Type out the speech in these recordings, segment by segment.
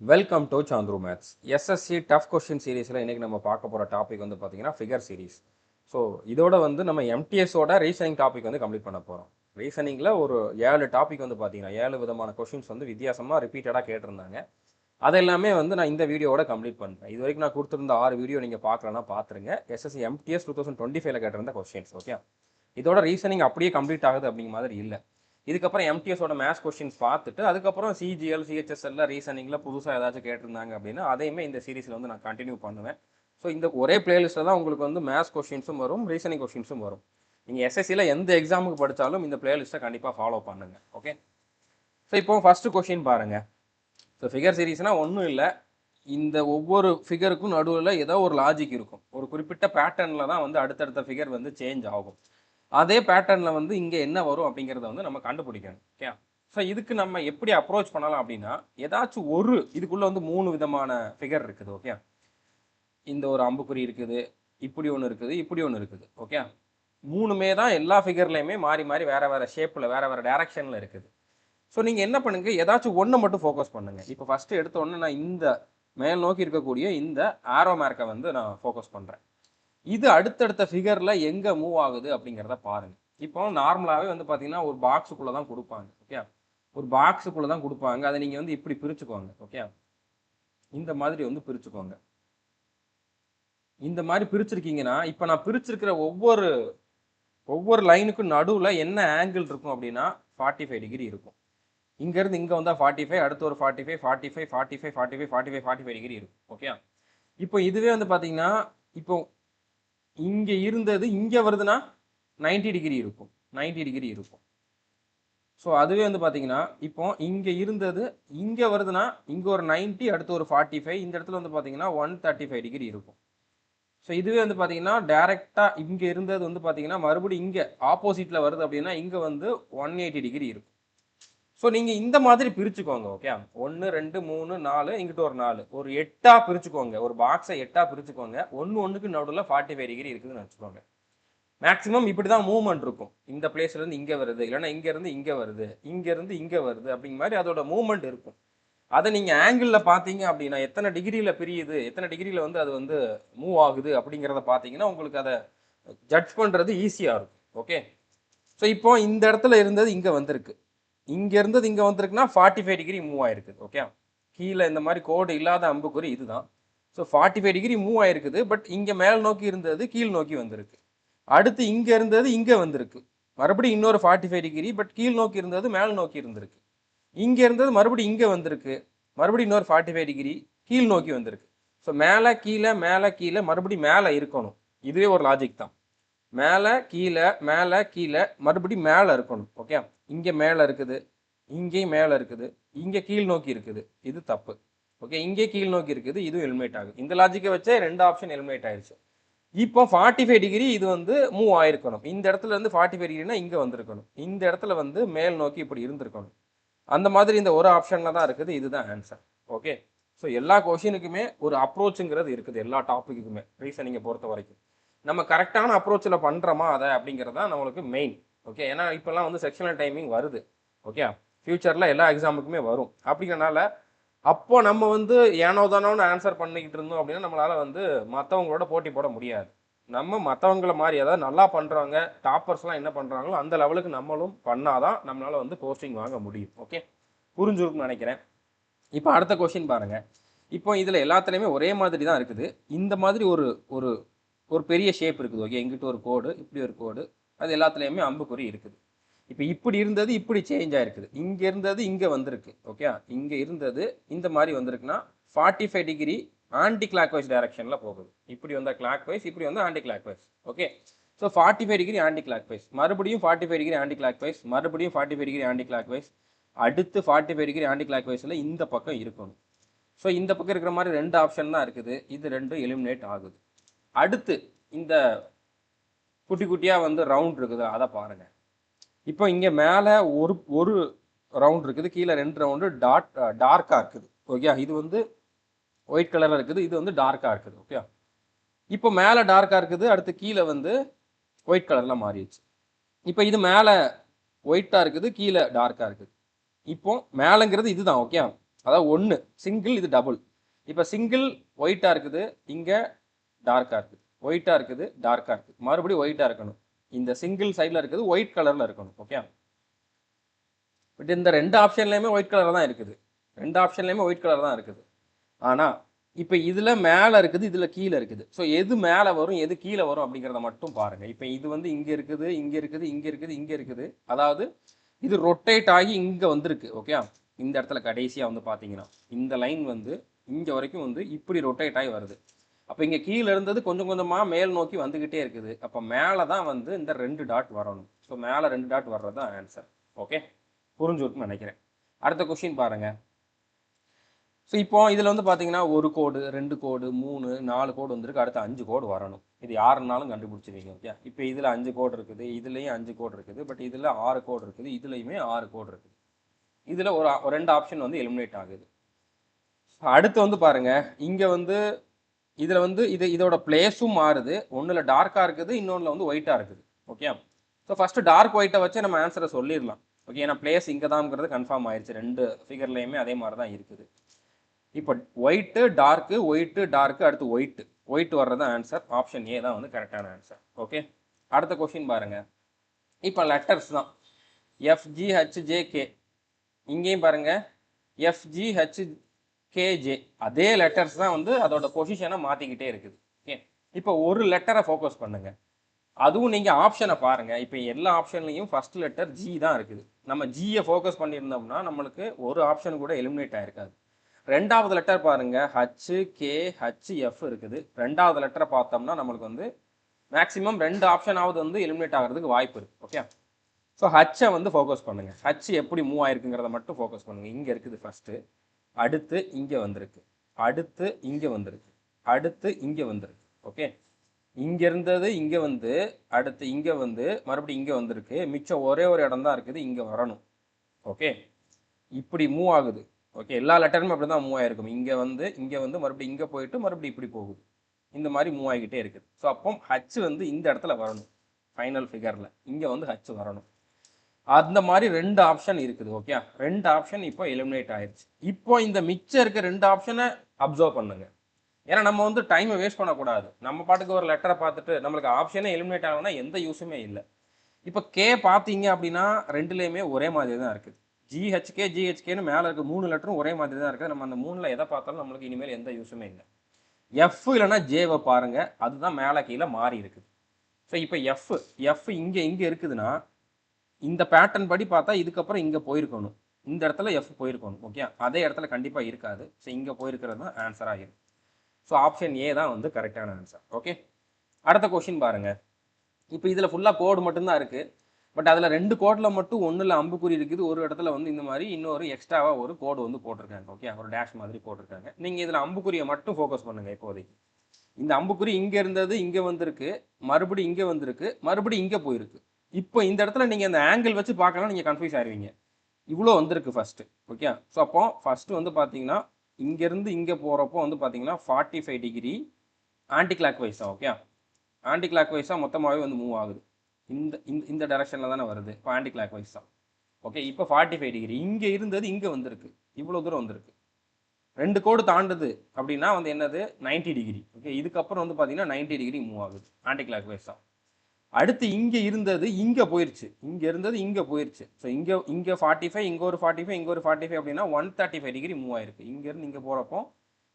Welcome to Chandru maths. SSC tough question சீரீஸில் இன்றைக்கி நம்ம பார்க்க போகிற டாபிக் வந்து பார்த்தீங்கன்னா ஃபிகர் சீரீஸ். ஸோ இதோட வந்து நம்ம எம்டிஎஸோட ரீசனிங் டாபிக் வந்து கம்ப்ளீட் பண்ண போகிறோம். ரீசனிங்கில் ஒரு 7 டாபிக் வந்து பார்த்தீங்கன்னா 7 விதமான கொஸ்டின்ஸ் வந்து வித்தியாசமாக ரிப்பீட்டடாக கேட்டிருந்தாங்க. அதெல்லாமே வந்து நான் இந்த வீடியோவோட கம்ப்ளீட் பண்ணுறேன். இது வரைக்கும் நான் கொடுத்துருந்த 6 வீடியோ நீங்கள் பார்க்கலன்னா பார்த்துருங்க. எஸ்எஸ்சி எம்டிஎஸ் 2025 கேட்டிருந்த கொஸ்டின்ஸ். ஓகே, இதோட ரீசனிங் அப்படியே கம்ப்ளீட் ஆகுது அப்படிங்கிற மாதிரி இல்லை. இதுக்கப்புறம் எம்டிஎஸோட மேத்ஸ் கொஸ்டின்ஸ் பார்த்துட்டு அதுக்கப்புறம் சிஜிஎல் சிஹெச்எஸ்எல்ல ரீசனிங்கில் புதுசாக ஏதாச்சும் கேட்டிருந்தாங்க அப்படின்னா அதையுமே இந்த சீரீஸில் வந்து நான் கண்டினியூ பண்ணுவேன். ஸோ இந்த ஒரே பிளேலிஸ்ட்டில் தான் உங்களுக்கு வந்து மேத்ஸ் கொஸ்டின்ஸும் வரும், ரீசனிங் கொஸ்டின்ஸும் வரும். நீங்கள் எஸ்எஸ்சியில் எந்த எக்ஸாமுக்கு படித்தாலும் இந்த பிளேலிஸ்ட்டை கண்டிப்பாக ஃபாலோ பண்ணுங்கள். ஓகே, ஸோ இப்போ ஃபஸ்ட்டு கொஸ்டின் பாருங்கள். ஸோ ஃபிகர் சீரீஸ்னால் ஒன்றும் இல்லை, இந்த ஒவ்வொரு ஃபிகருக்கும் நடுவில் ஏதோ ஒரு லாஜிக் இருக்கும். ஒரு குறிப்பிட்ட பேட்டர்னில் தான் வந்து அடுத்தடுத்த ஃபிகர் வந்து சேஞ்ச் ஆகும். அதே பேட்டர்னில் வந்து இங்கே என்ன வரும் அப்படிங்கிறத வந்து நம்ம கண்டுபிடிக்கணும். ஓகே, ஸோ இதுக்கு நம்ம எப்படி அப்ரோச் பண்ணலாம் அப்படின்னா, ஏதாச்சும் ஒரு இதுக்குள்ளே வந்து 3 விதமான ஃபிகர் இருக்குது. ஓகே, இந்த ஒரு அம்புக்குறி இருக்குது, இப்படி ஒன்று இருக்குது, இப்படி ஒன்று இருக்குது. ஓகே, 3மே தான் எல்லா ஃபிகர்லையுமே மாறி மாறி வேறு வேறு ஷேப்பில் வேறு வேறு டேரக்ஷனில் இருக்குது. ஸோ நீங்கள் என்ன பண்ணுங்க, ஏதாச்சும் ஒன்று மட்டும் ஃபோக்கஸ் பண்ணுங்கள். இப்போ ஃபஸ்ட்டு எடுத்த உடனே நான் இந்த மேல் நோக்கி இருக்கக்கூடிய இந்த ஆரோ மார்க்கை வந்து நான் ஃபோக்கஸ் பண்ணுறேன். இது அடுத்தடுத்த ஃபிகரில் எங்கே மூவ் ஆகுது அப்படிங்கிறத பாருங்கள். இப்போ நார்மலாகவே வந்து பார்த்தீங்கன்னா ஒரு பாக்ஸுக்குள்ளே தான் கொடுப்பாங்க. ஓகே, ஒரு பாக்ஸுக்குள்ளே தான் கொடுப்பாங்க. அதை நீங்கள் வந்து இப்படி பிரிச்சுக்கோங்க. ஓகே, இந்த மாதிரி வந்து பிரிச்சுக்கோங்க. இந்த மாதிரி பிரிச்சிருக்கீங்கன்னா இப்போ நான் பிரிச்சிருக்கிற ஒவ்வொரு லைனுக்கும் நடுவில் என்ன ஆங்கிள் இருக்கும் அப்படின்னா 45 டிகிரி இருக்கும். இங்கேருந்து இங்கே வந்தால் 45, அடுத்து ஒரு 45, 45, 45, 45, 45, 45 டிகிரி இருக்கும். ஓகே, இப்போ இதுவே வந்து பார்த்தீங்கன்னா இப்போ இங்கே இருந்தது இங்கே வருதுன்னா 90 டிகிரி இருக்கும், 90 டிகிரி இருக்கும். ஸோ அதுவே வந்து பார்த்தீங்கன்னா இப்போ இங்கே இருந்தது இங்கே வருதுன்னா இங்கே ஒரு 90, அடுத்து ஒரு 45, இந்த இடத்துல வந்து பார்த்தீங்கன்னா 135 டிகிரி இருக்கும். ஸோ இதுவே வந்து பார்த்தீங்கன்னா டேரெக்டாக இங்கே இருந்தது வந்து பார்த்தீங்கன்னா மறுபடியும் இங்கே ஆப்போசிட்டில் வருது அப்படின்னா இங்கே வந்து 180 டிகிரி இருக்கும். ஸோ நீங்கள் இந்த மாதிரி பிரிச்சுக்கோங்க. ஓகே, 1 2 3 4, இங்கிட்ட ஒரு 4, ஒரு 8ஆக பிரிச்சுக்கோங்க. ஒரு பாக்ஸை 8ஆக பிரிச்சுக்கோங்க. ஒன்றுக்கு நடுவில் 45 டிகிரி இருக்குதுன்னு வச்சுக்கோங்க. மேக்ஸிமம் இப்படி தான் மூவ்மெண்ட் இருக்கும். இந்த பிளேஸ்லேருந்து இங்கே வருது, இல்லைன்னா இங்கேருந்து இங்கே வருது, இங்கேருந்து இங்கே வருது அப்படிங்கிற மாதிரி அதோட மூவ்மெண்ட் இருக்கும். அதை நீங்கள் ஆங்கிளில் பார்த்தீங்க அப்படின்னா எத்தனை டிகிரியில் பிரியுது, எத்தனை டிகிரியில் வந்து அது வந்து மூவ் ஆகுது அப்படிங்கிறத பார்த்தீங்கன்னா உங்களுக்கு அதை ஜட்ஜ் பண்ணுறது ஈஸியாக இருக்கும். ஓகே, ஸோ இப்போ இந்த இடத்துல இருந்தது இங்கே வந்திருக்கு, இங்கே இருந்தது இங்கே வந்திருக்குன்னா 45 டிகிரி மூவ் ஆயிருக்குது. ஓகே, கீழே இந்த மாதிரி கோடு இல்லாத அம்புக்குறி இதுதான். ஸோ 45 டிகிரி மூவ் ஆயிருக்குது. பட் இங்கே மேல் நோக்கி இருந்தது கீழ் நோக்கி வந்திருக்கு. அடுத்து இங்கே இருந்தது இங்கே வந்திருக்கு, மறுபடியும் இன்னொரு 45 டிகிரி. பட் கீழ் நோக்கி இருந்தது மேல் நோக்கி இருந்திருக்கு. இங்கே இருந்தது மறுபடியும் இங்கே வந்திருக்கு, மறுபடியும் இன்னொரு 45 டிகிரி கீழ் நோக்கி வந்திருக்கு. ஸோ மேலே கீழே மறுபடியும் மேலே இருக்கணும். இதுவே ஒரு லாஜிக் தான். மேலே கீழே மறுபடியும் மேலே இருக்கணும். ஓகே, இங்கே மேலே இருக்குது, இங்கேயும் மேலே இருக்குது, இங்கே கீழ் நோக்கி இருக்குது, இது தப்பு. ஓகே, இங்கே கீழ் நோக்கி இருக்குது, இதுவும் எலிமினேட் ஆகுது. இந்த லாஜிக்கை வச்சே 2 ஆப்ஷன் எலிமினேட் ஆயிடுச்சு. இப்போ 45 டிகிரி இது வந்து மூவ் ஆயிருக்கணும். இந்த இடத்துல இருந்து 45 டிகிரினா இங்கே வந்திருக்கணும், இந்த இடத்துல வந்து மேல் நோக்கி இப்படி இருந்திருக்கணும். அந்த மாதிரி இந்த ஒரு ஆப்ஷனில் தான் இருக்குது. இதுதான் ஆன்சர். ஓகே, ஸோ எல்லா கொஷினுக்குமே ஒரு அப்ரோச்சுங்கிறது இருக்குது, எல்லா டாப்பிக்குமே ரீசனிங்கை பொறுத்த வரைக்கும். நம்ம கரெக்டான அப்ரோச்சில் பண்ணுறோமா அதை அப்படிங்கிறது தான் நம்மளுக்கு மெயின். ஓகே, ஏன்னா இப்போல்லாம் வந்து செக்ஷனல் டைமிங் வருது. ஓகே, ஃப்யூச்சரில் எல்லா எக்ஸாமுக்குமே வரும். அப்படிங்கிறனால அப்போ நம்ம வந்து ஏனோ தானோன்னு ஆன்சர் பண்ணிக்கிட்டு இருந்தோம் அப்படின்னா நம்மளால் வந்து மற்றவங்களோட போட்டி போட முடியாது. நம்ம மற்றவங்களை மாதிரி அதாவது நல்லா பண்ணுறவங்க டாப்பர்ஸ்லாம் என்ன பண்ணுறாங்களோ அந்த லெவலுக்கு நம்மளும் பண்ணாதான் நம்மளால் வந்து போஸ்டிங் வாங்க முடியும். ஓகே, புரிஞ்சுருக்குன்னு நினைக்கிறேன். இப்போ அடுத்த கொஸ்டின் பாருங்கள். இப்போ இதில் எல்லாத்துலேயுமே ஒரே மாதிரி தான் இருக்குது. இந்த மாதிரி ஒரு ஒரு ஒரு பெரிய ஷேப் இருக்குது. ஓகே, எங்கிட்ட ஒரு கோடு, இப்படி ஒரு கோடு, அது எல்லாத்துலேயுமே அம்புக்குறி இருக்குது. இப்போ இப்படி இருந்தது இப்படி சேஞ்ச் ஆயிருக்குது, இங்கே இருந்தது இங்கே வந்திருக்கு. ஓகே, இங்கே இருந்தது இந்த மாதிரி வந்திருக்குன்னா 45 டிகிரி ஆன்டி கிளாக் வைஸ் டைரக்ஷனில் போகுது. இப்படி வந்தால் கிளாக் வைஸ், இப்படி வந்து anticlockwise. Okay, so 45 degree anticlockwise, மறுபடியும் 45 டிகிரி ஆன்டி கிளாக் வைஸ், மறுபடியும் 45 டிகிரி ஆன்டி கிளாக் வைஸ், அடுத்து 45 டிகிரி ஆன்டி கிளாக் வைஸில் இந்த பக்கம் இருக்கணும். ஸோ இந்த பக்கம் இருக்கிற மாதிரி 2 ஆப்ஷன் தான் இருக்குது. இது 2 எலிமினேட் ஆகுது. அடுத்து இந்த குட்டி குட்டியாக வந்து ரவுண்ட் இருக்குது, அதை பாருங்கள். இப்போ இங்கே மேலே ஒரு ரவுண்ட் இருக்குது, கீழே 2 ரவுண்டு டார்க்காக இருக்குது. ஓகே, இது வந்து ஒயிட் கலரில் இருக்குது, இது வந்து டார்க்காக இருக்குது. ஓகே, இப்போ மேலே டார்க்காக இருக்குது, அடுத்து கீழே வந்து ஒயிட் கலரில் மாறிடுச்சு. இப்போ இது மேலே ஒயிட்டாக இருக்குது, கீழே டார்க்காக இருக்குது. இப்போ மேலேங்கிறது இதுதான். ஓகே, அதாவது ஒன்று சிங்கிள், இது டபுள். இப்போ சிங்கிள் ஒயிட்டாக இருக்குது, இங்கே டார்க்காக இருக்குது, ஒயிட்டாக இருக்குது, டார்க்காக இருக்குது, மறுபடியும் ஒயிட்டாக இருக்கணும். இந்த சிங்கிள் சைடில் இருக்குது ஒயிட் கலரில் இருக்கணும். ஓகே, பட் இந்த ரெண்டு ஆப்ஷன்லையுமே ஒயிட் கலர் தான் இருக்குது, ரெண்டு ஆப்ஷன்லையுமே ஒயிட் கலர் தான் இருக்குது. ஆனால் இப்போ இதில் மேலே இருக்குது, இதில் கீழே இருக்குது. ஸோ எது மேலே வரும் எது கீழே வரும் அப்படிங்கிறத மட்டும் பாருங்கள். இப்போ இது வந்து இங்கே இருக்குது, இங்கே இருக்குது, இங்கே இருக்குது, இங்கே இருக்குது. அதாவது இது ரொட்டேட் ஆகி இங்கே வந்திருக்கு. ஓகே, இந்த இடத்துல கடைசியாக வந்து பார்த்தீங்கன்னா இந்த லைன் வந்து இங்கே வரைக்கும் வந்து இப்படி ரொட்டேட் ஆகி வருது. அப்போ இங்கே கீழே இருந்தது கொஞ்சம் கொஞ்சமாக மேல் நோக்கி வந்துக்கிட்டே இருக்குது. அப்போ மேலே தான் வந்து இந்த 2 டாட் வரணும். ஸோ மேலே 2 டாட் வர்றது தான் ஆன்சர். ஓகே, புரிஞ்சுருக்குன்னு நினைக்கிறேன். அடுத்த கொஸ்டின் பாருங்கள். ஸோ இப்போ இதில் வந்து பார்த்தீங்கன்னா 1 கோடு, 2 கோடு, 3, 4 கோடு வந்துருக்கு. அடுத்து 5 கோடு வரணும். இது யாருன்னாலும் கண்டுபிடிச்சிருவீங்க. ஓகே, இப்போ இதில் 5 கோடு இருக்குது, இதுலேயும் 5 கோடு இருக்குது, பட் இதில் 6 கோடு இருக்குது, இதுலேயுமே 6 கோடு இருக்குது. இதில் ஒரு 2 ஆப்ஷன் வந்து எலிமினேட் ஆகுது. அடுத்து வந்து பாருங்கள், இங்கே வந்து இதில் வந்து இதோட பிளேஸும் மாறுது. ஒன்றில் டார்க்காக இருக்குது, இன்னொன்றில் வந்து ஒயிட்டாக இருக்குது. ஓகே, ஸோ ஃபஸ்ட்டு டார்க் ஒயிட்டை வச்சு நம்ம ஆன்சரை சொல்லிடலாம். ஓகே, ஏன்னா பிளேஸ் இங்கே தான்ங்கிறது கன்ஃபார்ம் ஆயிடுச்சு. 2 ஃபிகர்லேயுமே அதே மாதிரி தான் இருக்குது. இப்போ ஒயிட்டு டார்க்கு, ஒயிட்டு டார்க்கு, அடுத்து ஒயிட் வர்றது ஆன்சர். ஆப்ஷன் ஏ தான் வந்து கரெக்டான ஆன்சர். ஓகே, அடுத்த கொஸ்டின் பாருங்க. இப்போ லெட்டர்ஸ் தான் FGHJK. இங்கேயும் பாருங்க FGHKJ. அதே லெட்டர்ஸ் தான் வந்து அதோட பொசிஷனை மாற்றிக்கிட்டே இருக்குது. ஓகே, இப்போ ஒரு லெட்டரை ஃபோக்கஸ் பண்ணுங்க. அதுவும் நீங்கள் ஆப்ஷனை பாருங்கள். இப்போ எல்லா ஆப்ஷன்லையும் ஃபர்ஸ்ட் லெட்டர் ஜி தான் இருக்குது. நம்ம ஜியை ஃபோக்கஸ் பண்ணியிருந்தோம்னா நம்மளுக்கு ஒரு ஆப்ஷன் கூட எலிமினேட் ஆகிருக்காது. ரெண்டாவது லெட்டர் பாருங்க HKHF இருக்குது. ரெண்டாவது லெட்டரை பார்த்தோம்னா நம்மளுக்கு வந்து மேக்ஸிமம் 2 ஆப்ஷனாவது வந்து எலிமினேட் ஆகிறதுக்கு வாய்ப்பு இருக்குது. ஓகே, ஸோ ஹச்சை வந்து ஃபோக்கஸ் பண்ணுங்க. ஹச் எப்படி மூவ் ஆயிருக்குங்கிறத மட்டும் ஃபோக்கஸ் பண்ணுங்க. இங்கே இருக்குது ஃபர்ஸ்ட்டு, அடுத்து இங்கே வந்திருக்கு, அடுத்து இங்கே வந்திருக்கு, அடுத்து இங்கே வந்திருக்கு. ஓகே, இங்கே இருந்தது இங்கே வந்து, அடுத்து இங்கே வந்து, மறுபடியும் இங்கே வந்திருக்கு. மிச்சம் ஒரே ஒரு இடம் தான் இருக்குது, இங்கே வரணும். ஓகே, இப்படி மூவ் ஆகுது. ஓகே, எல்லா லெட்டருமே அப்படி தான் மூவ் ஆகிருக்கும். இங்கே வந்து மறுபடியும் இங்கே போயிட்டு மறுபடியும் இப்படி போகுது. இந்த மாதிரி மூவ் ஆகிக்கிட்டே இருக்குது. ஸோ அப்போ ஹச் வந்து இந்த இடத்துல வரணும். ஃபைனல் ஃபிகரில் இங்கே வந்து ஹச் வரணும். அந்த மாதிரி 2 ஆப்ஷன் இருக்குது. ஓகே, 2 ஆப்ஷன் இப்போ எலிமினேட் ஆயிடுச்சு. இப்போ இந்த மிச்சம் இருக்க 2 ஆப்ஷனை அப்சர்வ் பண்ணுங்க. ஏன்னா நம்ம வந்து டைமை வேஸ்ட் பண்ணக்கூடாது. நம்ம பாட்டுக்கு ஒரு லெட்டரை பார்த்துட்டு நம்மளுக்கு ஆப்ஷனே எலிமினேட் ஆகணும்னா எந்த யூஸுமே இல்லை. இப்போ கே பார்த்தீங்க அப்படின்னா ரெண்டுலேயுமே ஒரே மாதிரி தான் இருக்குது. ஜிஹெச்கேன்னு மேலே இருக்க 3 லெட்டரும் ஒரே மாதிரி தான் இருக்குது. நம்ம அந்த 3ல் எதை பார்த்தாலும் நம்மளுக்கு இனிமேல் எந்த யூஸுமே இல்லை. எஃப் இல்லைன்னா ஜேவை பாருங்க, அதுதான் மேலே கீழே மாறி இருக்குது. ஸோ இப்போ எஃப் இங்கே இருக்குதுன்னா இந்த பேட்டர்ன் படி பார்த்தா இதுக்கப்புறம் இங்கே போயிருக்கணும், இந்த இடத்துல எஃப் போயிருக்கணும். ஓகே, அதே இடத்துல கண்டிப்பாக இருக்காது. ஸோ இங்கே போயிருக்கிறது தான் ஆன்சராக இருக்கும். ஸோ ஆப்ஷன் ஏ தான் வந்து கரெக்டான ஆன்சர். ஓகே, அடுத்த கொஸ்டின் பாருங்க. இப்போ இதில் ஃபுல்லாக கோடு மட்டும்தான் இருக்குது. பட் அதில் 2 கோடில் மட்டும் ஒன்றில் அம்புக்குறி இருக்குது, ஒரு இடத்துல வந்து இந்த மாதிரி இன்னொரு எக்ஸ்ட்ராவாக ஒரு கோடு வந்து போட்டிருக்காங்க. ஓகே, ஒரு டேஷ் மாதிரி போட்டிருக்காங்க. நீங்கள் இதில் அம்புக்குறியை மட்டும் ஃபோக்கஸ் பண்ணுங்கள். இப்போதைக்கு இந்த அம்புக்குறி இங்கே இருந்தது இங்கே வந்திருக்கு, மறுபடியும் இங்கே வந்திருக்கு, மறுபடியும் இங்கே போயிருக்கு. இப்போ இந்த இடத்துல நீங்கள் அந்த ஆங்கிள் வச்சு பார்க்கலாம், நீங்கள் கன்ஃபியூஸ் ஆகிடுவீங்க. இவ்வளோ வந்திருக்கு ஃபஸ்ட்டு. ஓகே, ஸோ அப்போ ஃபஸ்ட்டு வந்து பார்த்தீங்கன்னா இங்கேருந்து இங்கே போகிறப்போ வந்து பார்த்தீங்கன்னா 45 டிகிரி ஆன்டி கிளாக் வைஸாக. ஓகே, ஆன்டி கிளாக் வைஸாக மொத்தமாகவே வந்து மூவ் ஆகுது. இந்த டைரக்ஷனில் தானே வருது. இப்போ ஆன்டி கிளாக் வைஸ் தான். ஓகே, இப்போ 45 டிகிரி இங்கே இருந்தது இங்கே வந்திருக்கு, இவ்வளோ தூரம் வந்திருக்கு. 2 கோடு தாண்டுது அப்படின்னா வந்து என்னது 90 டிகிரி. ஓகே, இதுக்கப்புறம் வந்து பார்த்தீங்கன்னா 90 டிகிரி மூவ் ஆகுது, ஆன்டி கிளாக் வைஸ் தான். அடுத்து இங்கே இருந்தது இங்கே போயிடுச்சு, இங்கே இருந்தது இங்கே போயிடுச்சு. ஸோ இங்கே 45, இங்கே ஒரு 45, இங்கே ஒரு 45 அப்படின்னா 135 டிகிரி மூவ் ஆயிருக்கு. இங்கேருந்து இங்கே போகிறப்போ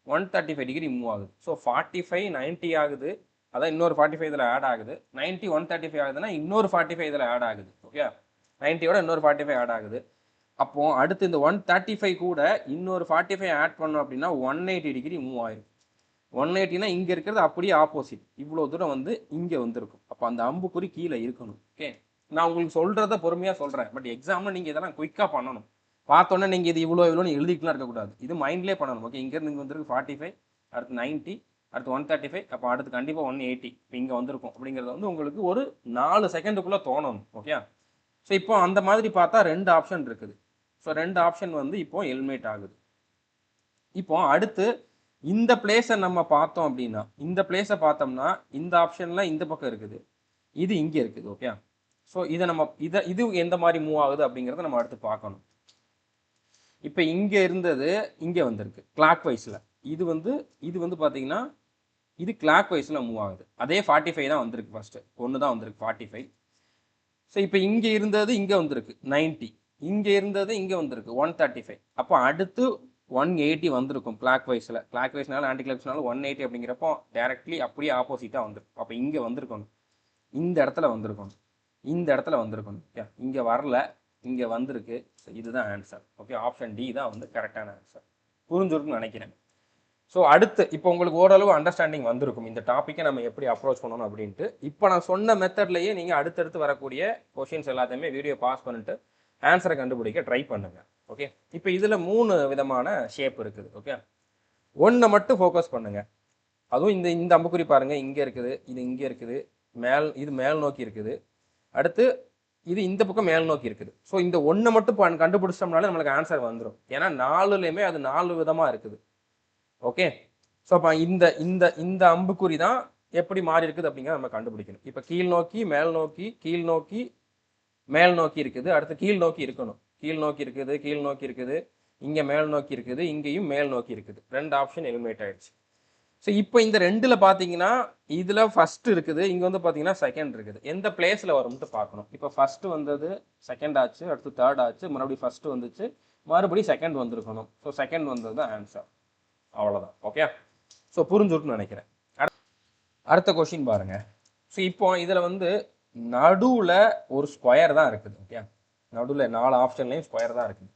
135 டிகிரி மூவ் ஆகுது. ஸோ 45 90 ஆகுது, அதான் இன்னொரு 45 இதில் ஆட் ஆகுது. 90 135 ஆகுதுன்னா இன்னொரு 45 இதில் ஆட் ஆகுது. ஓகே, 90யோட இன்னொரு 45 ஆட் ஆகுது. அப்போ அடுத்து இந்த 135 கூட இன்னொரு 45 ஆட் பண்ணோம் அப்படின்னா 180 டிகிரி மூவ் ஆயிரும். 180னா இங்கே இருக்கிறது அப்படியே ஆப்போசிட், இவ்வளோ தூரம் வந்து இங்கே வந்துருக்கும். அப்போ அந்த அம்புக்குறி கீழே இருக்கணும். ஓகே, நான் உங்களுக்கு சொல்கிறத பொறுமையாக சொல்கிறேன். பட் எக்ஸாமில் நீங்கள் இதெல்லாம் குயிக்காக பண்ணணும். பார்த்தோன்னே நீங்கள் இது இவ்வளோன்னு எழுதிக்கலாம் இருக்கக்கூடாது, இது மைண்ட்லேயே பண்ணணும். ஓகே, இங்கேருந்து இங்கே வந்துருக்கு 45, அடுத்து 90, அடுத்து 135, அப்போ அடுத்து கண்டிப்பாக 180 இப்போ இங்கே வந்திருக்கும். அப்படிங்கிறது வந்து உங்களுக்கு ஒரு 4 செகண்டுக்குள்ளே தோணணும். ஓகே, ஸோ இப்போ அந்த மாதிரி பார்த்தா 2 ஆப்ஷன் இருக்குது. ஸோ 2 ஆப்ஷன் வந்து இப்போ எலிமினேட் ஆகுது. இப்போ அடுத்து இந்த பிளேஸை நம்ம பார்த்தோம் அப்படின்னா, இந்த பிளேஸை பார்த்தோம்னா இந்த ஆப்ஷனில் இந்த பக்கம் இருக்குது, இது இங்கே இருக்குது. ஓகே, ஸோ இதை நம்ம இது எந்த மாதிரி மூவ் ஆகுது அப்படிங்கிறத நம்ம அடுத்து பார்க்கணும். இப்போ இங்கே இருந்தது இங்கே வந்திருக்கு கிளாக் வைஸில். இது வந்து பார்த்தீங்கன்னா இது கிளாக் வைஸில் மூவ் ஆகுது. அதே 45 தான் வந்திருக்கு, ஃபஸ்ட்டு ஒன்று தான் வந்திருக்கு 45. ஸோ இப்போ இங்கே இருந்தது இங்கே வந்திருக்கு 90, இங்கே இருந்தது இங்கே வந்திருக்கு 135. அப்போ அடுத்து 180 வந்திருக்கும் கிளாக் வைஸில். கிளாக் வைஸ்னால ஆன்டி கிளாக் வைஸ்னால 180 அப்படிங்கிறப்போ டேரெக்ட்லி அப்படியே ஆப்போசிட்டாக வந்திருக்கு. அப்போ இங்கே வந்திருக்கணும், இந்த இடத்துல வந்திருக்கணும், இந்த இடத்துல வந்திருக்கணும். ஓகே, இங்கே வரல, இங்கே வந்திருக்கு. ஸோ இதுதான் ஆன்சர். ஓகே, ஆப்ஷன் டி தான் வந்து கரெக்டான ஆன்சர். புரிஞ்சிருக்குன்னு நினைக்கிறேன். ஸோ அடுத்து இப்போ உங்களுக்கு ஓரளவு அண்டர்ஸ்டாண்டிங் வந்திருக்கும் இந்த டாப்பிக்கை நம்ம எப்படி அப்ரோச் பண்ணணும் அப்படின்ட்டு. இப்போ நான் சொன்ன மெத்தட்லேயே நீங்கள் அடுத்தடுத்து வரக்கூடிய கொஷின்ஸ் எல்லாத்தையுமே வீடியோ பாஸ் பண்ணிட்டு ஆன்சரை கண்டுபிடிக்க ட்ரை பண்ணுங்கள். ஓகே, இப்போ இதில் 3 விதமான ஷேப் இருக்குது. ஓகே, ஒன்றை மட்டும் ஃபோக்கஸ் பண்ணுங்கள். அதுவும் இந்த இந்த அம்புக்குறி பாருங்கள், இங்கே இருக்குது, இது இங்கே இருக்குது, இது மேல் நோக்கி இருக்குது, அடுத்து இது இந்த பக்கம் மேல் நோக்கி இருக்குது. ஸோ இந்த ஒன்றை மட்டும் கண்டுபிடிச்சோம்னாலே நம்மளுக்கு ஆன்சர் வந்துடும். ஏன்னா 4லேயுமே அது 4 விதமாக இருக்குது. ஓகே, ஸோ அப்போ இந்த இந்த இந்த அம்புக்குறி தான் எப்படி மாறி இருக்குது அப்படிங்கிறத நம்ம கண்டுபிடிக்கணும். இப்போ கீழ் நோக்கி மேல் நோக்கி கீழ் நோக்கி மேல் நோக்கி இருக்குது, அடுத்து கீழ் நோக்கி இருக்கணும். கீழ் நோக்கி இருக்குது, கீழ் நோக்கி இருக்குது, இங்கே மேல் நோக்கி இருக்குது, இங்கேயும் மேல் நோக்கி இருக்குது. 2 ஆப்ஷன் எலிமினேட் ஆயிடுச்சு. ஸோ இப்போ இந்த 2ல் பார்த்தீங்கன்னா இதில் ஃபஸ்ட்டு இருக்குது, இங்கே வந்து பார்த்தீங்கன்னா செகண்ட் இருக்குது. எந்த பிளேஸில் வரும்ட்டு பார்க்கணும். இப்போ ஃபஸ்ட்டு வந்தது செகண்ட் ஆச்சு, அடுத்து தேர்ட் ஆச்சு, மறுபடியும் ஃபஸ்ட்டு வந்துச்சு, மறுபடியும் செகண்ட் வந்திருக்கணும். ஸோ செகண்ட் வந்தது தான் ஆன்சர். அவ்வளோதான். ஓகே, ஸோ புரிஞ்சுருக்குன்னு நினைக்கிறேன். அடுத்த கொஷின் பாருங்க. ஸோ இப்போ இதில் வந்து நடுவில் ஒரு ஸ்கொயர் தான் இருக்குது. ஓகே, நடுவில் 4 ஆப்ஷன்லேயும் ஸ்கொயர் தான் இருக்குது.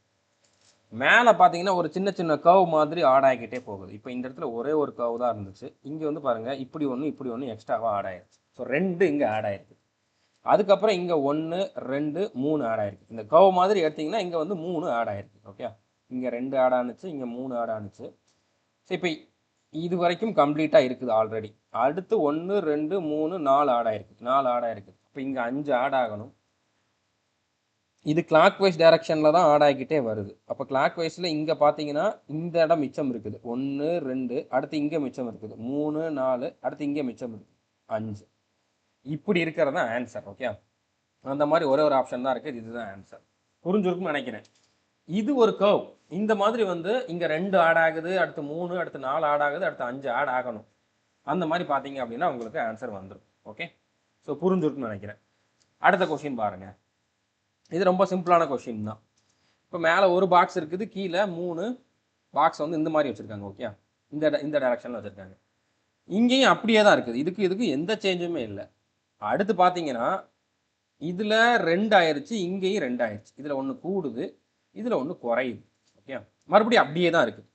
மேலே பார்த்தீங்கன்னா ஒரு சின்ன சின்ன கர்வ் மாதிரி ஆட் ஆகிக்கிட்டே போகுது. இப்போ இந்த இடத்துல ஒரே ஒரு கர்வ் தான் இருந்துச்சு. இங்கே வந்து பாருங்கள், இப்படி ஒன்று எக்ஸ்ட்ராவாக ஆட் ஆயிடுச்சு. ஸோ 2 இங்கே ஆட் ஆயிருக்கு. அதுக்கப்புறம் இங்கே 1 2 3 ஆட் ஆயிருக்கு. இந்த கர்வ் மாதிரி எடுத்திங்கன்னா இங்கே வந்து 3 ஆட் ஆயிருக்கு. ஓகே, இங்கே 2 ஆட் ஆனிச்சு, இங்கே 3 ஆட் ஆனிச்சு. ஸோ இப்போ இது வரைக்கும் கம்ப்ளீட்டாக இருக்குது ஆல்ரெடி. அடுத்து 1 2 3 4 ஆட் ஆயிருக்கு, 4 ஆட் ஆயிருக்கு. இப்போ இங்கே 5 ஆட் ஆகணும். இது கிளாக் வைஸ் டைரக்ஷனில் தான் ஆட் ஆகிக்கிட்டே வருது. அப்போ கிளாக் வைஸில் இங்கே பார்த்தீங்கன்னா இந்த இடம் மிச்சம் இருக்குது 1 2, அடுத்து இங்கே மிச்சம் இருக்குது 3 4, அடுத்து இங்கே மிச்சம் இருக்குது 5. இப்படி இருக்கிறது தான் ஆன்சர். ஓகே, அந்த மாதிரி ஒரே ஒரு ஆப்ஷன் தான் இருக்குது. இதுதான் ஆன்சர். புரிஞ்சிருக்குன்னு நினைக்கிறேன். இது ஒரு கர்வ். இந்த மாதிரி வந்து இங்கே 2 ஆட் ஆகுது, அடுத்து 3, அடுத்து 4 ஆட் ஆகுது, அடுத்து 5 ஆட் ஆகணும். அந்த மாதிரி பார்த்தீங்க அப்படின்னா உங்களுக்கு ஆன்சர் வந்துடும். ஓகே, ஸோ புரிஞ்சிருக்குன்னு நினைக்கிறேன். அடுத்த கொஷின் பாருங்க. இது ரொம்ப சிம்பிளான கொஷின் தான். இப்போ மேலே ஒரு பாக்ஸ் இருக்குது, கீழே 3 பாக்ஸ் வந்து இந்த மாதிரி வச்சுருக்காங்க. ஓகே, இந்த டைரக்ஷனில் வச்சுருக்காங்க. இங்கேயும் அப்படியே தான் இருக்குது. இதுக்கு எந்த சேஞ்சுமே இல்லை. அடுத்து பார்த்தீங்கன்னா இதில் 2 ஆயிடுச்சு, இங்கேயும் 2 ஆயிடுச்சு. இதில் ஒன்று கூடுது, இதில் ஒன்று குறையுது. ஓகே, மறுபடியும் அப்படியே தான் இருக்குது.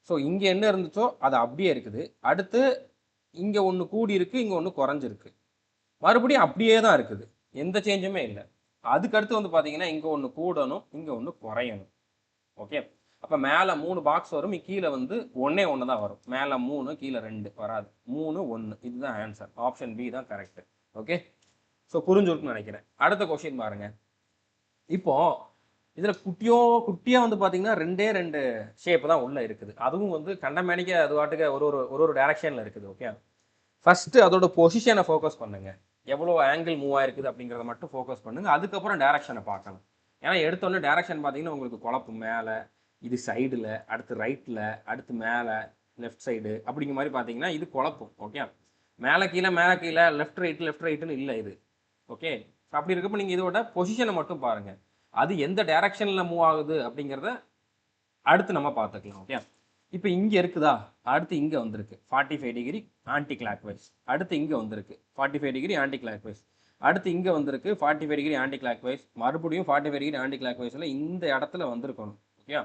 ஸோ இங்கே என்ன இருந்துச்சோ அது அப்படியே இருக்குது. அடுத்து இங்கே ஒன்று கூடி இருக்குது, இங்கே ஒன்று குறைஞ்சிருக்கு, மறுபடியும் அப்படியே தான் இருக்குது, எந்த சேஞ்சுமே இல்லை. அதுக்கடுத்து வந்து பார்த்தீங்கன்னா இங்கே ஒன்று கூடணும், இங்கே ஒன்று குறையணும். ஓகே, அப்போ மேலே 3 பாக்ஸ் வரும், கீழே வந்து ஒன்றே ஒன்று தான் வரும். மேலே 3 கீழே 2 வராது. 3 1, இதுதான் ஆன்சர். ஆப்ஷன் பி தான் கரெக்டு. ஓகே, ஸோ புரிஞ்சுருக்குன்னு நினைக்கிறேன். அடுத்த கொஸ்டின் பாருங்க. இப்போ இதில் குட்டியாக வந்து பார்த்தீங்கன்னா 2 ஷேப் தான் உள்ளே இருக்குது. அதுவும் வந்து கண்டமேனிக்க அது வாட்டுக்க ஒரு டைரக்ஷனில் இருக்குது. ஓகே, ஃபஸ்ட்டு அதோட பொசிஷனை ஃபோக்கஸ் பண்ணுங்க. எவ்வளோ ஆங்கிள் மூவ் ஆயிருக்குது அப்படிங்கிறத மட்டும் ஃபோக்கஸ் பண்ணுங்க. அதுக்கப்புறம் டைரக்ஷனை பார்க்கணும். ஏன்னா எடுத்தோடனே டைரக்ஷன் பார்த்தீங்கன்னா உங்களுக்கு குழப்பம். மேலே இது சைடில், அடுத்து ரைட்டில், அடுத்து மேலே லெஃப்ட் சைடு அப்படிங்கிற மாதிரி பார்த்தீங்கன்னா இது குழப்பம். ஓகே, மேலே கீழே லெஃப்ட் ரைட்டுன்னு இல்லை இது. ஓகே, அப்படி இருக்கப்போ நீங்கள் இதோட பொசிஷனை மட்டும் பாருங்கள். அது எந்த டைரக்ஷனில் மூவ் ஆகுது அப்படிங்கிறத அடுத்து நம்ம பார்த்துக்கலாம். ஓகே, இப்போ இங்கே இருக்குதா, அடுத்து இங்கே வந்திருக்கு 45 டிகிரி ஆன்டி கிளாக் வைஸ், அடுத்து இங்கே வந்திருக்கு 45 டிகிரி ஆன்டி கிளாக் வைஸ், அடுத்து இங்கே வந்திருக்கு 45 டிகிரி ஆன்டி கிளாக் வைஸ், மறுபடியும் 45 டிகிரி ஆன்டி கிளாக் வைஸில் இந்த இடத்துல வந்திருக்கணும். ஓகே,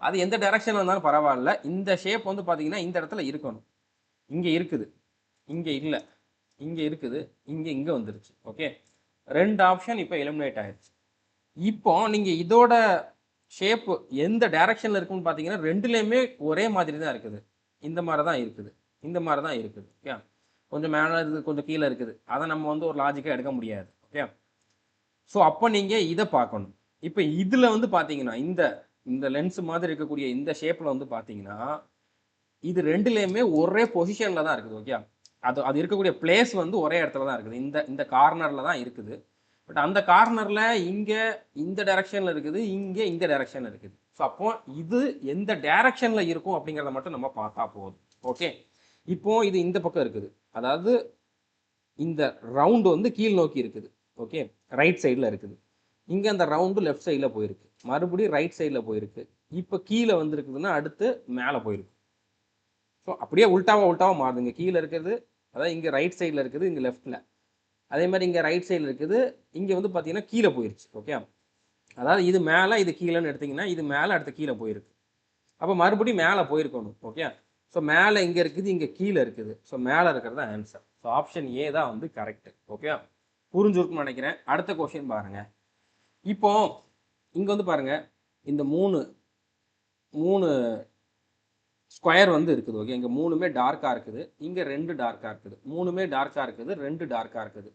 அது எந்த டைரக்ஷனில் இருந்தாலும் பரவாயில்ல, இந்த ஷேப் வந்து பார்த்தீங்கன்னா இந்த இடத்துல இருக்கணும். இங்கே இருக்குது, இங்கே இல்லை, இங்கே இருக்குது, இங்கே வந்துருச்சு. ஓகே, 2 ஆப்ஷன் இப்போ எலிமினேட் ஆயிடுச்சு. இப்போ நீங்கள் இதோட ஷேப்பு எந்த டைரக்ஷனில் இருக்குன்னு பார்த்தீங்கன்னா 2லேயுமே ஒரே மாதிரி தான் இருக்குது. இந்த மாதிரி தான் இருக்குது, இந்த மாதிரி தான் இருக்குது. ஓகே, கொஞ்சம் மேலே இருக்குது, கொஞ்சம் கீழே இருக்குது. அதை நம்ம வந்து ஒரு லாஜிக்காக எடுக்க முடியாது. ஓகே, ஸோ அப்போ நீங்கள் இதை பார்க்கணும். இப்போ இதில் வந்து பார்த்தீங்கன்னா இந்த லென்ஸ் மாதிரி இருக்கக்கூடிய இந்த ஷேப்பில் வந்து பார்த்தீங்கன்னா இது 2லேயுமே ஒரே பொசிஷனில் தான் இருக்குது. ஓகே, அது இருக்கக்கூடிய பிளேஸ் வந்து ஒரே இடத்துல தான் இருக்குது. இந்த கார்னரில் தான் இருக்குது. பட் அந்த கார்னரில் இங்கே இந்த டைரக்ஷனில் இருக்குது, இங்கே இந்த டைரக்ஷனில் இருக்குது. ஸோ அப்போ இது எந்த டைரக்ஷனில் இருக்கும் அப்படிங்கிறத மட்டும் நம்ம பார்த்தா போதும். ஓகே, இப்போ இது இந்த பக்கம் இருக்குது, அதாவது இந்த ரவுண்டு வந்து கீழ் நோக்கி இருக்குது. ஓகே, ரைட் சைடில் இருக்குது. இங்கே அந்த ரவுண்டு லெஃப்ட் சைடில் போயிருக்கு, மறுபடியும் ரைட் சைடில் போயிருக்கு, இப்போ கீழே வந்துருக்குதுன்னா அடுத்து மேலே போயிருக்கு. ஸோ அப்படியே உல்ட்டாவாக மாறுதுங்க. கீழே இருக்கிறது அதாவது இங்கே ரைட் சைடில் இருக்குது, இங்கே லெஃப்ட்டில். அதே மாதிரி இங்கே ரைட் சைடில் இருக்குது, இங்கே வந்து பார்த்தீங்கன்னா கீழே போயிடுச்சு. ஓகே, அதாவது இது மேலே இது கீழேன்னு எடுத்திங்கன்னா இது மேலே அடுத்து கீழே போயிருக்கு. அப்போ மறுபடியும் மேலே போயிருக்கணும். ஓகே, ஸோ மேலே இங்கே இருக்குது, இங்கே கீழே இருக்குது. ஸோ மேலே இருக்கிறது தான் ஆன்சர். ஸோ ஆப்ஷன் ஏ தான் வந்து கரெக்டு. ஓகே, புரிஞ்சுருக்குன்னு நினைக்கிறேன். அடுத்த கொஸ்டின் பாருங்கள். இப்போ இங்கே வந்து பாருங்கள், இந்த மூணு ஸ்கொயர் வந்து இருக்குது. ஓகே, இங்கே மூணுமே டார்க்காக இருக்குது, இங்கே 2 டார்க்காக இருக்குது, மூணுமே டார்க்காக இருக்குது, 2 டார்க்காக இருக்குது.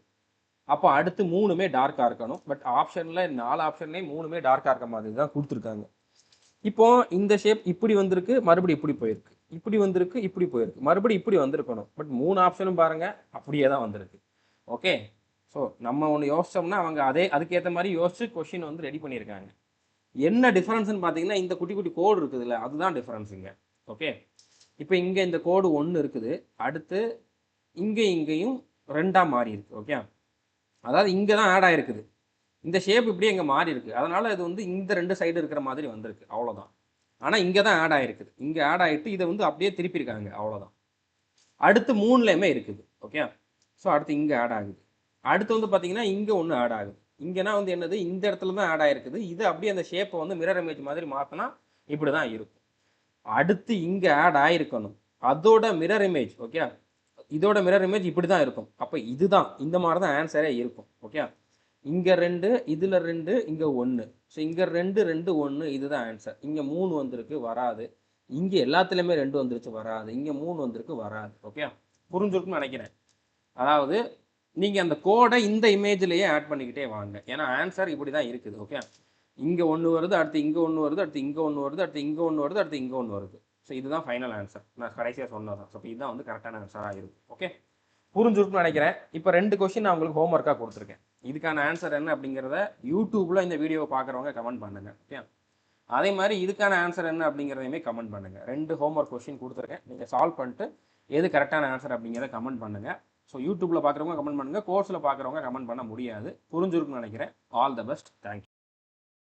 அப்போ அடுத்து மூணுமே டார்க்காக இருக்கணும். பட் ஆப்ஷனில் 4 ஆப்ஷன்லேயும் மூணுமே டார்க்காக இருக்க மாதிரி தான் கொடுத்துருக்காங்க. இப்போ இந்த ஷேப் இப்படி வந்திருக்கு, மறுபடியும் இப்படி போயிருக்கு, இப்படி வந்திருக்கு, இப்படி போயிருக்கு, மறுபடியும் இப்படி வந்திருக்கணும். பட் 3 ஆப்ஷனும் பாருங்கள் அப்படியே தான் வந்திருக்கு. ஓகே, ஸோ நம்ம ஒன்று யோசிச்சோம்னா அவங்க அதுக்கேற்ற மாதிரி யோசிச்சு கொஷின் வந்து ரெடி பண்ணியிருக்காங்க. என்ன டிஃபரன்ஸ்னு பார்த்தீங்கன்னா இந்த குட்டி குட்டி கோடு இருக்குதுல்ல, அதுதான் டிஃபரன்ஸுங்க. ஓகே, இப்போ இங்கே இந்த கோடு 1 இருக்குது, அடுத்து இங்கேயும் 2ஆக மாறி இருக்கு. ஓகே, அதாவது இங்கே தான் ஆட் ஆகிருக்குது, இந்த ஷேப் இப்படியே இங்கே மாறி இருக்குது, அதனால் இது வந்து இந்த 2 சைடு இருக்கிற மாதிரி வந்திருக்கு, அவ்வளோதான். ஆனால் இங்கே தான் ஆட் ஆகிருக்குது, இங்கே ஆட் ஆகிட்டு இதை வந்து அப்படியே திருப்பியிருக்காங்க, அவ்வளோதான். அடுத்து 3லேயுமே இருக்குது. ஓகே, ஸோ அடுத்து இங்கே ஆட் ஆகுது, அடுத்து வந்து பார்த்தீங்கன்னா இங்கே ஒன்று ஆட் ஆகுது. இங்கேனா வந்து என்னது, இந்த இடத்துல தான் ஆட் ஆகிருக்குது, இது அப்படியே அந்த ஷேப்பை வந்து மிரர் இமேஜ் மாதிரி மாற்றினா இப்படி தான் இருக்கும். அடுத்து இங்கே ஆட் ஆகிருக்கணும், அதோட மிரர் இமேஜ். ஓகே, இதோட மிரர் இமேஜ் இப்படி தான் இருக்கும். அப்போ இதுதான் இந்த மாதிரி தான் ஆன்சரே இருக்கும். ஓகே, இங்கே 2, இதில் 2, இங்கே 1. ஸோ இங்கே 2, 2, 1, இதுதான் ஆன்சர். இங்கே 3 வந்திருக்கு, வராது. இங்கே எல்லாத்துலேயுமே 2 வந்துருச்சு, வராது. இங்கே 3 வந்திருக்கு, வராது. ஓகே, புரிஞ்சுருக்குன்னு நினைக்கிறேன். அதாவது நீங்கள் அந்த கோடை இந்த இமேஜ்லேயே ஆட் பண்ணிக்கிட்டே வாங்க, ஏன்னா ஆன்சர் இப்படி தான் இருக்குது. ஓகே, இங்கே 1 வருது, அடுத்து இங்கே 1 வருது, அடுத்து இங்கே 1 வருது, அடுத்து இங்கே 1 வருது, அடுத்து இங்கே 1 வருது. ஸோ இதுதான் ஃபைனல் ஆன்சர், நான் கடைசியாக சொன்னதான். ஸோ இதுதான் வந்து கரெக்டான ஆன்சராக இருக்கும். ஓகே, புரிஞ்சுருக்குன்னு நினைக்கிறேன். இப்போ 2 கொஸ்டின் நான் உங்களுக்கு ஹோம்ஒர்க்காக கொடுத்துருக்கேன். இதுக்கான ஆன்சர் என்ன அப்படிங்கிறத யூடியூப்பில் இந்த வீடியோவை பார்க்குறவங்க கமெண்ட் பண்ணுங்கள். ஓகே, அதே மாதிரி இதுக்கான ஆன்சர் என்ன அப்படிங்கிறதையுமே கமெண்ட் பண்ணுங்கள். 2 ஹோம்ஒர்க் கொஸ்டின் கொடுத்துருக்கேன், நீங்கள் சால்வ் பண்ணிட்டு எது கரெக்டான ஆன்சர் அப்படிங்கிறத கமெண்ட் பண்ணுங்கள். ஸோ யூடியூப்பில் பார்க்குறவங்க கமெண்ட் பண்ணுங்கள், கோர்ஸில் பார்க்குறவங்க கமெண்ட் பண்ண முடியாது. புரிஞ்சுருக்குன்னு நினைக்கிறேன். All the best, thank you.